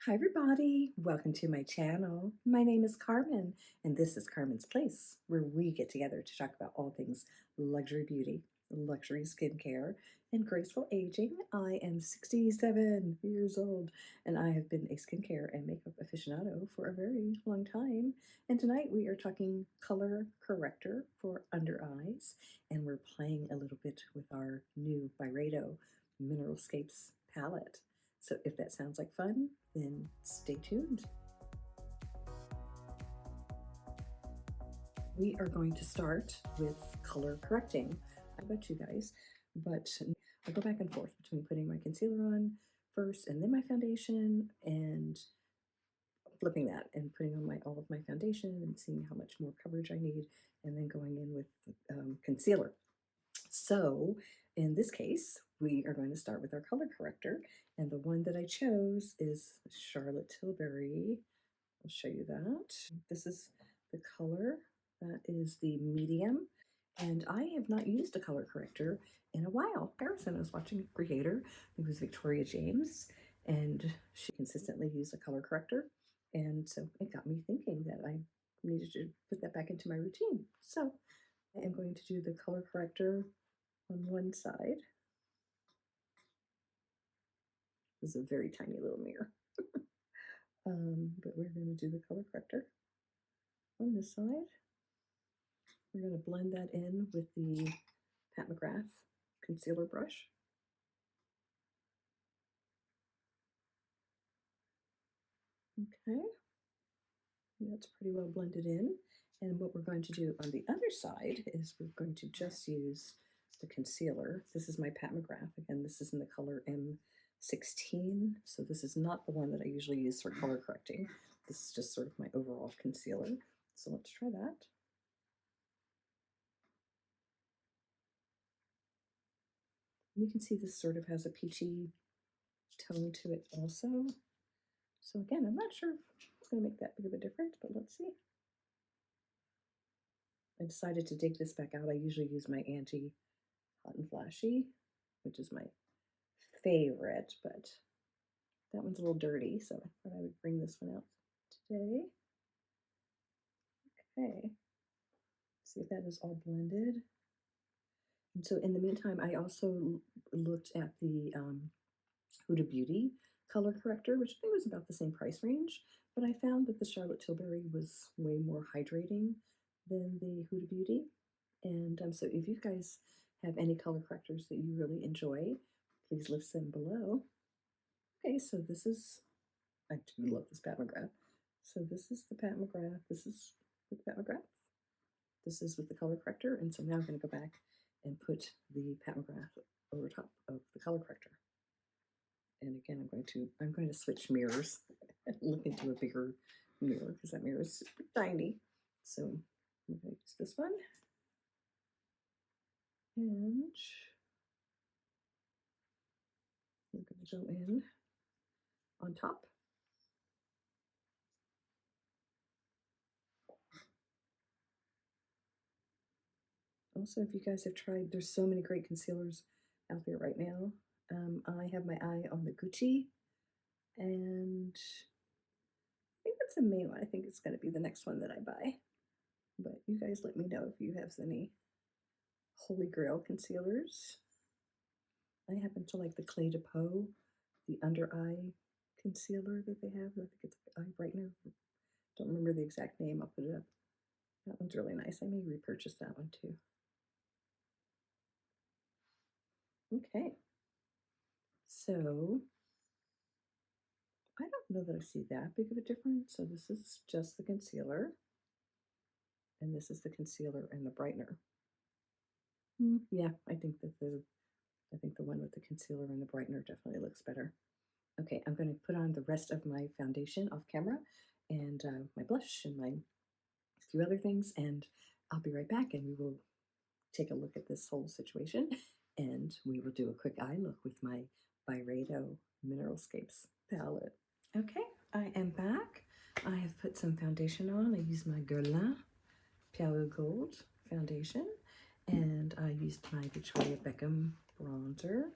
Hi everybody, welcome to my channel. My name is Carmen and this is Carmen's Place, where we get together to talk about all things luxury beauty, luxury skincare, and graceful aging. I am 67 years old and I have been a skincare and makeup aficionado for a very long time. And tonight we are talking color corrector for under eyes, and we're playing a little bit with our new Byredo Mineralscapes palette. So if that sounds like fun, then stay tuned. We are going to start with color correcting. I bet you guys, but I go back and forth between putting my concealer on first and then my foundation, and flipping that and putting on all of my foundation and seeing how much more coverage I need, and then going in with concealer. So in this case, we are going to start with our color corrector, and the one that I chose is Charlotte Tilbury. I'll show you that. This is the color. That is the medium. And I have not used a color corrector in a while. Harrison was watching a creator, I think it was Victoria James, and she consistently used a color corrector. And so it got me thinking that I needed to put that back into my routine. So I am going to do the color corrector on one side. This is a very tiny little mirror. But we're going to do the color corrector on this side. We're going to blend that in with the Pat McGrath concealer brush. Okay, that's pretty well blended in. And what we're going to do on the other side is we're going to just use the concealer. This is my Pat McGrath. Again, this is in the color M16. So this is not the one that I usually use for color correcting. This is just sort of my overall concealer. So let's try that. You can see this sort of has a peachy tone to it also. So again, I'm not sure if it's going to make that big of a difference, but let's see. I decided to dig this back out. I usually use my Anti-Hot and Flashy, which is my favorite, but that one's a little dirty, so I thought I would bring this one out today. Okay, see if that is all blended. And so in the meantime, I also looked at the Huda Beauty color corrector, which I think was about the same price range, but I found that the Charlotte Tilbury was way more hydrating than the Huda Beauty. And so if you guys have any color correctors that you really enjoy, please list them below. Okay, so this is, I do love this Pat McGrath. So this is the Pat McGrath, this is with Pat McGrath, this is with the color corrector, and so now I'm going to go back and put the Pat McGrath over top of the color corrector. And again, I'm going to switch mirrors and look into a bigger mirror because that mirror is super tiny. So I'm going to use this one. And we're going to go in on top. Also, if you guys have tried, there's so many great concealers out there right now. I have my eye on the Gucci, and I think that's the main one. I think it's going to be the next one that I buy. But you guys let me know if you have any Holy Grail concealers. I happen to like the Clé de Peau, the under eye concealer that they have. I think it's eye brightener. Don't remember the exact name. I'll put it up. That one's really nice. I may repurchase that one too. Okay. So I don't know that I see that big of a difference. So this is just the concealer, and this is the concealer and the brightener. Yeah, I think the one with the concealer and the brightener definitely looks better. Okay, I'm going to put on the rest of my foundation off camera, and my blush and my few other things, and I'll be right back, and we will take a look at this whole situation, and we will do a quick eye look with my Byredo Mineralscapes palette. Okay, I am back. I have put some foundation on. I used my Guerlain Pure Gold foundation, and I used my Victoria Beckham bronzer.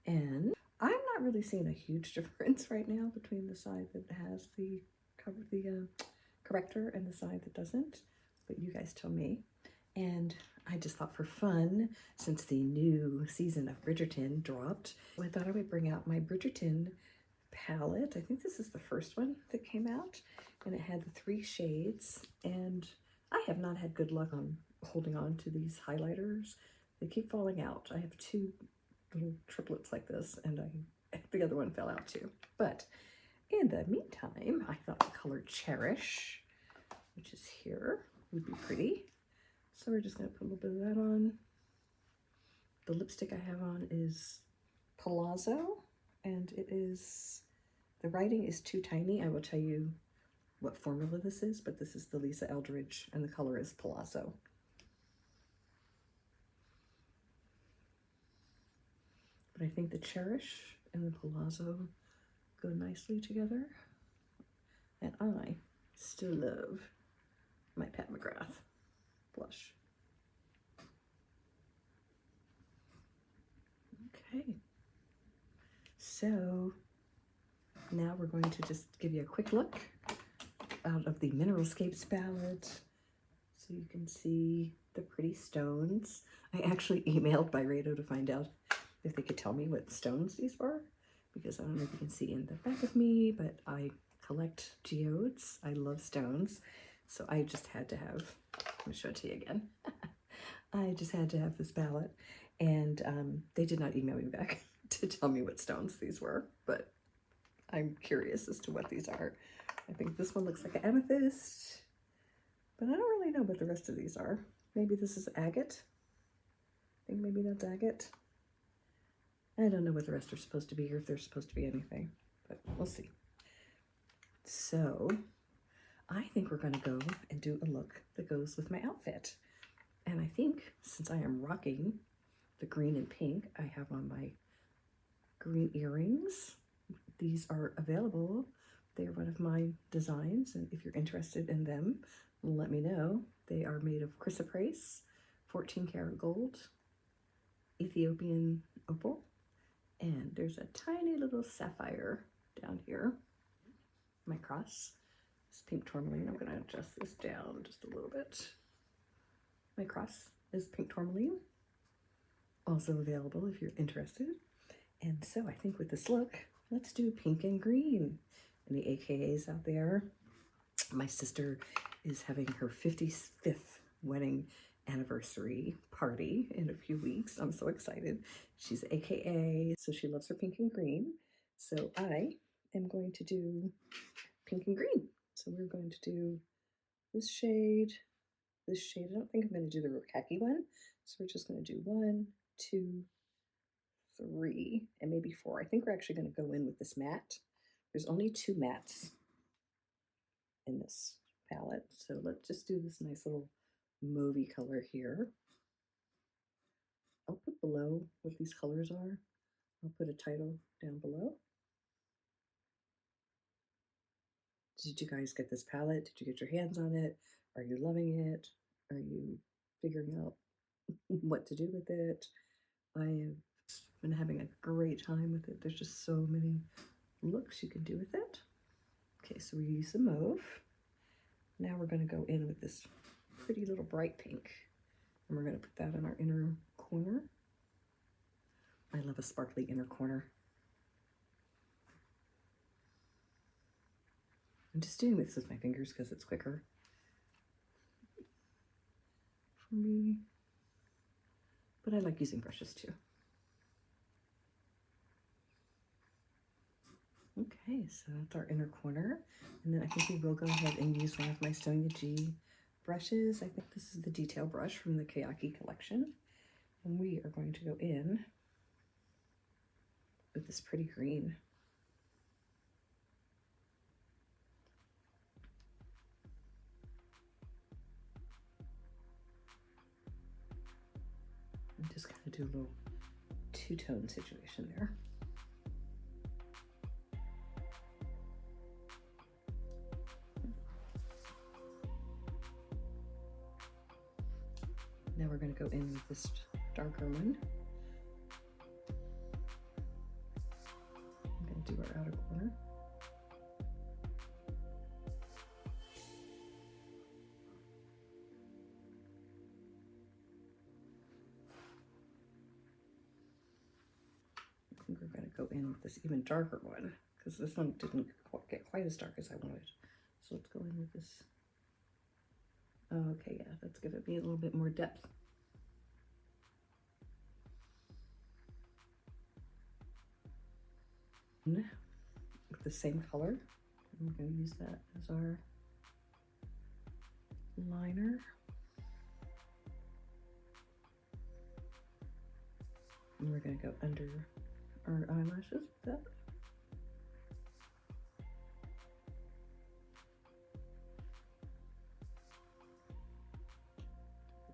And I'm not really seeing a huge difference right now between the side that has the corrector and the side that doesn't, but you guys tell me. And I just thought for fun, since the new season of Bridgerton dropped, I thought I would bring out my Bridgerton palette. I think this is the first one that came out, and it had the 3 shades, and I have not had good luck on holding on to these highlighters. They keep falling out. I have 2 little triplets like this, and the other one fell out too. But in the meantime, I thought the color Cherish, which is here, would be pretty. So we're just going to put a little bit of that on. The lipstick I have on is Palazzo, and it is, the writing is too tiny. I will tell you what formula this is, but this is the Lisa Eldridge, and the color is Palazzo. But I think the Cherish and the Palazzo go nicely together. And I still love my Pat McGrath blush. Okay. So now we're going to just give you a quick look out of the Mineralscapes palette, so you can see the pretty stones. I actually emailed Byredo to find out if they could tell me what stones these were, because I don't know if you can see in the back of me, but I collect geodes. I love stones, so I just had to have, let me show it to you again. I just had to have this palette, and they did not email me back to tell me what stones these were, but I'm curious as to what these are. I think this one looks like an amethyst, but I don't really know what the rest of these are. Maybe this is agate. I think maybe that's agate. I don't know what the rest are supposed to be, or if they're supposed to be anything, but we'll see. So I think we're going to go and do a look that goes with my outfit. And I think since I am rocking the green and pink, I have on my green earrings. These are available. They are one of my designs, and if you're interested in them, let me know. They are made of chrysoprase, 14 karat gold, Ethiopian opal, and there's a tiny little sapphire down here. My cross is pink tourmaline. I'm going to adjust this down just a little bit. My cross is pink tourmaline, also available if you're interested. And so I think with this look, let's do pink and green. Any AKAs out there? My sister is having her 55th wedding anniversary party in a few weeks. I'm so excited. She's AKA, so she loves her pink and green. So I am going to do pink and green. So we're going to do this shade, this shade. I don't think I'm going to do the real khaki one. So we're just going to do 1, 2, 3, and maybe 4. I think we're actually going to go in with this matte. There's only 2 mattes in this palette, so let's just do this nice little mauvey color here. I'll put below what these colors are. I'll put a title down below. Did you guys get this palette? Did you get your hands on it? Are you loving it? Are you figuring out what to do with it? I have been having a great time with it. There's just so many looks you can do with it. Okay, so we use the mauve. Now we're going to go in with this pretty little bright pink, and we're going to put that in our inner corner. I love a sparkly inner corner. I'm just doing this with my fingers because it's quicker for me, but I like using brushes too. Okay, so that's our inner corner, and then I think we will go ahead and use one of my Sonia G brushes. I think this is the detail brush from the Kayaki collection, and we are going to go in with this pretty green. And just kind of do a little two-tone situation there. Now we're going to go in with this darker one. go in with this even darker one because this one didn't get quite as dark as I wanted. So let's go in with this. Okay, yeah, that's gonna be a little bit more depth. With the same color, we're gonna use that as our liner. And we're gonna go under our eyelashes with that.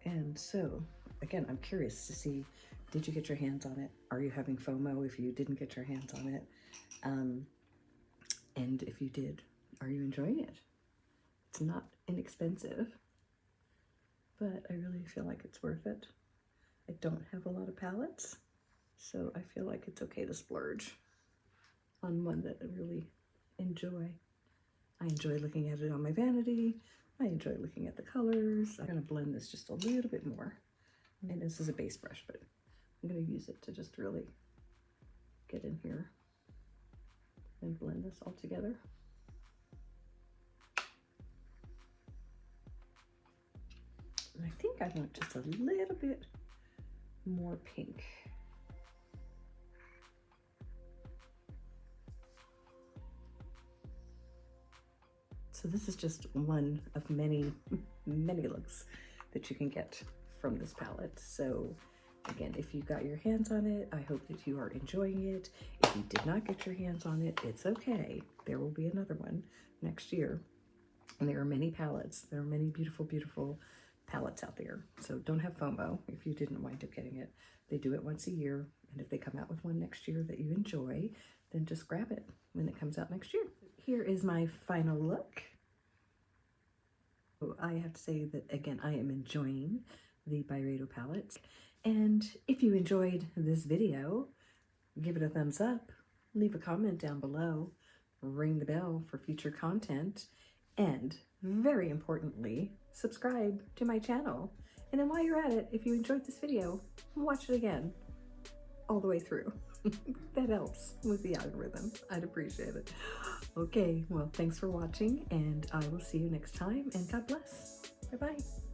And so, again, I'm curious to see, did you get your hands on it? Are you having FOMO if you didn't get your hands on it? And if you did, are you enjoying it? It's not inexpensive, but I really feel like it's worth it. I don't have a lot of palettes, so I feel like it's okay to splurge on one that I really enjoy. I enjoy looking at it on my vanity. I enjoy looking at the colors. I'm gonna blend this just a little bit more. And this is a base brush, but I'm gonna use it to just really get in here and blend this all together. And I think I want just a little bit more pink. So this is just one of many, many looks that you can get from this palette. So again, if you got your hands on it, I hope that you are enjoying it. If you did not get your hands on it, it's okay. There will be another one next year. And there are many palettes. There are many beautiful, beautiful palettes out there. So don't have FOMO if you didn't wind up getting it. They do it once a year. And if they come out with one next year that you enjoy, then just grab it when it comes out next year. Here is my final look. So I have to say that, again, I am enjoying the Byredo palettes. And if you enjoyed this video, give it a thumbs up, leave a comment down below, ring the bell for future content, and very importantly, subscribe to my channel. And then while you're at it, if you enjoyed this video, watch it again all the way through. That helps with the algorithm. I'd appreciate it. Okay, well, thanks for watching, and I will see you next time, and God bless. Bye-bye.